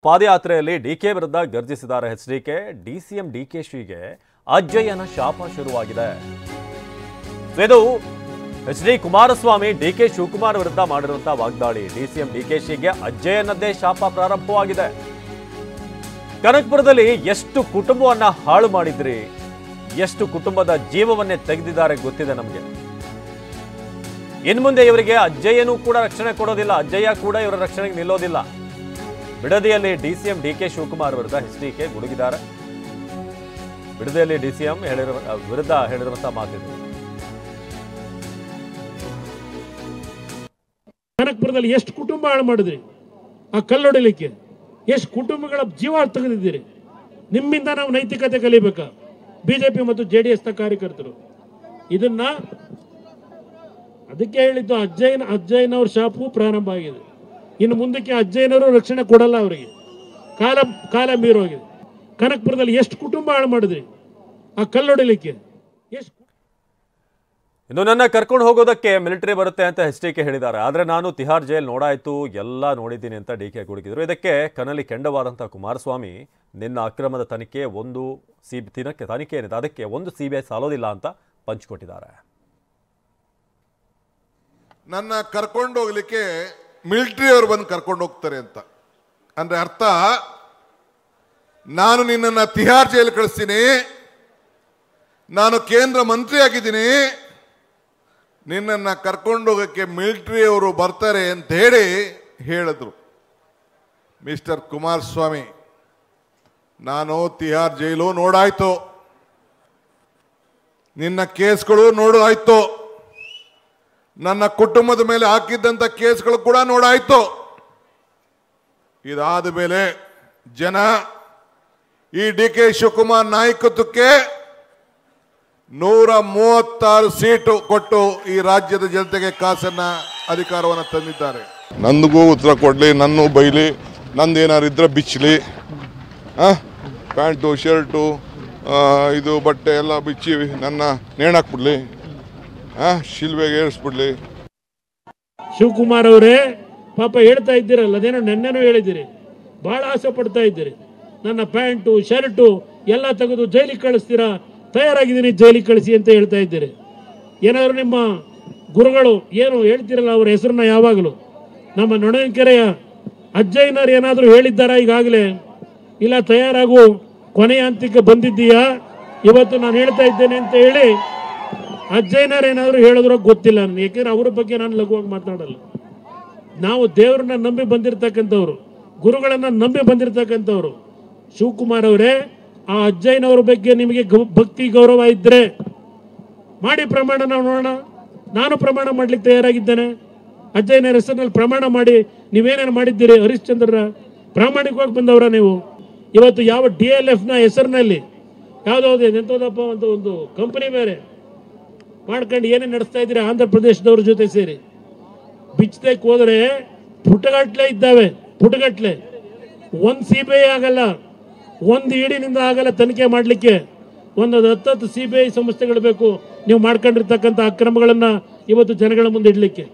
ಪಾದಯಾತ್ರೆಯಲ್ಲಿ DK ವಿರುದ್ಧ ಗರ್ಜಿಸಿದ್ದಾರೆ HDK. DCM ಡಿಕೆಶಿಗೆ ಅಜ್ಜಯ್ಯನ ಶಾಪ ಶುರುವಾಗಿದೆ. ಇದು ಎಚ್ಡಿ ಕುಮಾರಸ್ವಾಮಿ ಡಿಕೆ ಶಿವಕುಮಾರ್ ವಿರುದ್ಧ ಮಾಡಿರುವಂತಹ ವಾಗ್ದಾಳಿ. ಡಿಸಿಎಂ ಡಿಕೆಶಿಗೆ ಅಜ್ಜಯ್ಯನದ್ದೇ ಶಾಪ ಪ್ರಾರಂಭವಾಗಿದೆ. ಕನಕಪುರದಲ್ಲಿ ಎಷ್ಟು ಕುಟುಂಬವನ್ನ ಹಾಳು ಮಾಡಿದ್ರಿ, ಎಷ್ಟು ಕುಟುಂಬದ ಜೀವವನ್ನೇ ತೆಗೆದಿದ್ದಾರೆ ಗೊತ್ತಿದೆ ನಮಗೆ. ಇನ್ನು ಮುಂದೆ ಇವರಿಗೆ ಅಜ್ಜಯ್ಯನೂ ಕೂಡ ರಕ್ಷಣೆ ಕೊಡೋದಿಲ್ಲ, ಅಜ್ಜಯ್ಯ ಕೂಡ ಇವರ ರಕ್ಷಣೆಗೆ ನಿಲ್ಲೋದಿಲ್ಲ. ಬಿಡದಿಯಲ್ಲಿ ಡಿಸಿಎಂ ಡಿಕೆ ಶಿವಕುಮಾರ್ ವಿರುದ್ಧ ಎಚ್ಡಿಕೆ ಗುಡುಗಿದ್ದಾರೆ. ಬಿಡದಿಯಲ್ಲಿ ಡಿಸಿಎಂ ವಿರುದ್ಧ ಹೇಳಿರುವಂತಹ ಮಾತಿದೆ. ಕನಕಪುರದಲ್ಲಿ ಎಷ್ಟು ಕುಟುಂಬ ಹಾಳು ಮಾಡಿದ್ರಿ, ಆ ಕಲ್ಲೊಡಿಲಿಕ್ಕೆ ಎಷ್ಟು ಕುಟುಂಬಗಳ ಜೀವ ತೆಗೆದಿದ್ದೀರಿ. ನಿಮ್ಮಿಂದ ನಾವು ನೈತಿಕತೆ ಕಲಿಬೇಕಾ? ಬಿಜೆಪಿ ಮತ್ತು ಜೆಡಿಎಸ್ ನ ಕಾರ್ಯಕರ್ತರು ಇದನ್ನ ಅದಕ್ಕೆ ಹೇಳಿದ್ದು. ಅಜ್ಜಯ್ಯನವ್ರ ಶಾಪು ಪ್ರಾರಂಭ ಆಗಿದೆ. ಇನ್ನು ಮುಂದಕ್ಕೆ ಅಜ್ಜಯ್ಯನವರು ರಕ್ಷಣೆ ಕೊಡಲ್ಲ ಅವರಿಗೆ. ಕಾಲ ಮೀರೋಗಿದೆ. ಕನಕಪುರದಲ್ಲಿ ಎಷ್ಟು ಕುಟುಂಬ ಹಾಳು ಮಾಡಿದ್ರಿ, ಆ ಕಲ್ಲೊಡಿಲಿಕ್ಕೆ ಎಷ್ಟು. ಇನ್ನು ನನ್ನ ಕರ್ಕೊಂಡು ಹೋಗೋದಕ್ಕೆ ಮಿಲಿಟರಿ ಬರುತ್ತೆ ಅಂತ ಎಚ್ಡಿಕೆ ಹೇಳಿದ್ದಾರೆ. ಆದರೆ ನಾನು ತಿಹಾರ್ ಜೈಲ್ ನೋಡಾಯ್ತು, ಎಲ್ಲ ನೋಡಿದ್ದೀನಿ ಅಂತ ಡಿಕೆ ಗುಡುಗಿದ್ರು. ಇದಕ್ಕೆ ಕನಲಿ ಕೆಂಡವಾದಂತಹ ಕುಮಾರಸ್ವಾಮಿ ನಿನ್ನ ಅಕ್ರಮದ ತನಿಖೆ ತನಿಖೆ ಏನಿದೆ ಅದಕ್ಕೆ ಒಂದು ಸಿಬಿಐ ಸಾಲೋದಿಲ್ಲ ಅಂತ ಪಂಚ್ಕೊಟ್ಟಿದ್ದಾರೆ. ನನ್ನ ಕರ್ಕೊಂಡು ಹೋಗ್ಲಿಕ್ಕೆ ಮಿಲಿಟರಿ ಅವರು ಬಂದು ಕರ್ಕೊಂಡು ಹೋಗ್ತಾರೆ ಅಂತ ಅಂದ್ರೆ ಅರ್ಥ, ನಾನು ನಿನ್ನನ್ನು ತಿಹಾರ್ ಜೈಲ್ ಕಳಿಸ್ತೀನಿ, ನಾನು ಕೇಂದ್ರ ಮಂತ್ರಿ ಆಗಿದ್ದೀನಿ, ನಿನ್ನನ್ನು ಕರ್ಕೊಂಡು ಹೋಗಕ್ಕೆ ಮಿಲಿಟರಿ ಅವರು ಬರ್ತಾರೆ ಅಂತ ಹೇಳಿದ್ರು. ಮಿಸ್ಟರ್ ಕುಮಾರಸ್ವಾಮಿ, ನಾನು ತಿಹಾರ್ ಜೈಲು ನೋಡಾಯ್ತು, ನಿನ್ನ ಕೇಸ್ಗಳು ನೋಡಾಯ್ತು, ನನ್ನ ಕುಟುಂಬದ ಮೇಲೆ ಹಾಕಿದ್ದಂಥ ಕೇಸ್ಗಳು ಕೂಡ ನೋಡಾಯ್ತು. ಇದಾದ ಮೇಲೆ ಜನ ಈ ಡಿಕೆ ಶಿವಕುಮಾರ್ ನಾಯಕತ್ವಕ್ಕೆ 136 ಸೀಟು ಕೊಟ್ಟು ಈ ರಾಜ್ಯದ ಜನತೆಗೆ ಕಾಸನ್ನ ಅಧಿಕಾರವನ್ನು ತಂದಿದ್ದಾರೆ. ನಂದಿಗೂ ಉತ್ತರ ಕೊಡ್ಲಿ, ನನ್ನ ಬೈಲಿ, ನಂದೇನಾರು ಇದ್ರೆ ಬಿಚ್ಚಲಿ, ಪ್ಯಾಂಟು ಶರ್ಟು ಇದು ಬಟ್ಟೆ ಎಲ್ಲ ಬಿಚ್ಚಿ ನನ್ನ ನೇಣಾಕ್ಬಿಡ್ಲಿ, ಶಿಲ್ವೆಗೆ ಏರಿಸ್ಬಿಡ್ಲಿ. ಶಿವಕುಮಾರ್ ಅವರೇ ಪಾಪ ಹೇಳ್ತಾ ಇದ್ದೀರಲ್ಲ, ಅದೇನೋ ನೆನ್ನೆನೂ ಹೇಳಿದ್ದೀರಿ, ಬಹಳ ಆಸೆ ಪಡ್ತಾ ಇದ್ದೀರಿ. ನನ್ನ ಪ್ಯಾಂಟು ಶರ್ಟು ಎಲ್ಲ ತೆಗೆದು ಜೈಲಿಗೆ ಕಳಿಸ್ತೀರಾ, ತಯಾರಾಗಿದ್ದೀನಿ ಜೈಲಿಗೆ ಕಳಿಸಿ ಅಂತ ಹೇಳ್ತಾ ಇದ್ದೀರಿ. ಏನಾದ್ರು ನಿಮ್ಮ ಗುರುಗಳು ಏನು ಹೇಳ್ತಿರಲ್ಲ ಅವ್ರ ಹೆಸರನ್ನ ಯಾವಾಗಲೂ ನಮ್ಮ ನೊಣಕೆರೆಯ ಅಜ್ಜಯ್ಯನವ್ರು ಏನಾದರೂ ಹೇಳಿದ್ದಾರಾ ಈಗಾಗಲೇ? ಇಲ್ಲ ತಯಾರಾಗು ಕೊನೆಯ ಹಂತಕ್ಕೆ ಬಂದಿದ್ದೀಯಾ, ಇವತ್ತು ನಾನು ಹೇಳ್ತಾ ಇದ್ದೇನೆ ಅಂತ ಹೇಳಿ ಅಜ್ಜಯ್ಯನವ್ರು ಏನಾದರೂ ಹೇಳಿದ್ರು ಗೊತ್ತಿಲ್ಲ ನನಗೆ. ಯಾಕೆಂದ್ರೆ ಅವ್ರ ಬಗ್ಗೆ ನಾನು ಲಘುವಾಗಿ ಮಾತನಾಡಲ್ಲ. ನಾವು ದೇವರನ್ನ ನಂಬಿ ಬಂದಿರತಕ್ಕಂಥವ್ರು, ಗುರುಗಳನ್ನ ನಂಬಿ ಬಂದಿರತಕ್ಕಂಥವ್ರು. ಶಿವಕುಮಾರ್ ಅವರೇ, ಆ ಅಜ್ಜಯ್ಯನವ್ರ ಬಗ್ಗೆ ನಿಮಗೆ ಭಕ್ತಿ ಗೌರವ ಇದ್ರೆ ಮಾಡಿ ಪ್ರಮಾಣ, ನಾವು ನೋಡೋಣ. ನಾನು ಪ್ರಮಾಣ ಮಾಡ್ಲಿಕ್ಕೆ ತಯಾರಾಗಿದ್ದೇನೆ. ಅಜ್ಜಯ್ಯನವ್ರ ಹೆಸರಿನಲ್ಲಿ ಪ್ರಮಾಣ ಮಾಡಿ ನೀವೇನೇನು ಮಾಡಿದ್ದೀರಿ, ಹರಿಶ್ಚಂದ್ರರ ಪ್ರಾಮಾಣಿಕವಾಗಿ ಬಂದವರ ನೀವು. ಇವತ್ತು ಯಾವ DLF ನ ಹೆಸರಿನಲ್ಲಿ ಯಾವುದೋ ಎಂಥದಪ್ಪ ಒಂದು ಕಂಪನಿ ಬೇರೆ ಮಾಡ್ಕೊಂಡು ಏನೇನು ನಡೆಸ್ತಾ ಇದ್ದೀರಿ ಆಂಧ್ರ ಪ್ರದೇಶದವ್ರ ಜೊತೆ ಸೇರಿ. ಬಿಚ್ಚದಕ್ಕೆ ಹೋದ್ರೆ ಪುಟಗಟ್ಲೆ ಇದ್ದಾವೆ, ಪುಟಗಟ್ಲೆ. ಒಂದು CBI ಆಗಲ್ಲ, ಒಂದು ಇಡಿನಿಂದ ಆಗಲ್ಲ ತನಿಖೆ ಮಾಡಲಿಕ್ಕೆ. ಒಂದು 10 CBI ಸಂಸ್ಥೆಗಳು ಬೇಕು ನೀವು ಮಾಡ್ಕೊಂಡಿರ್ತಕ್ಕಂಥ ಅಕ್ರಮಗಳನ್ನ ಇವತ್ತು ಜನಗಳ ಮುಂದೆ ಇಡ್ಲಿಕ್ಕೆ.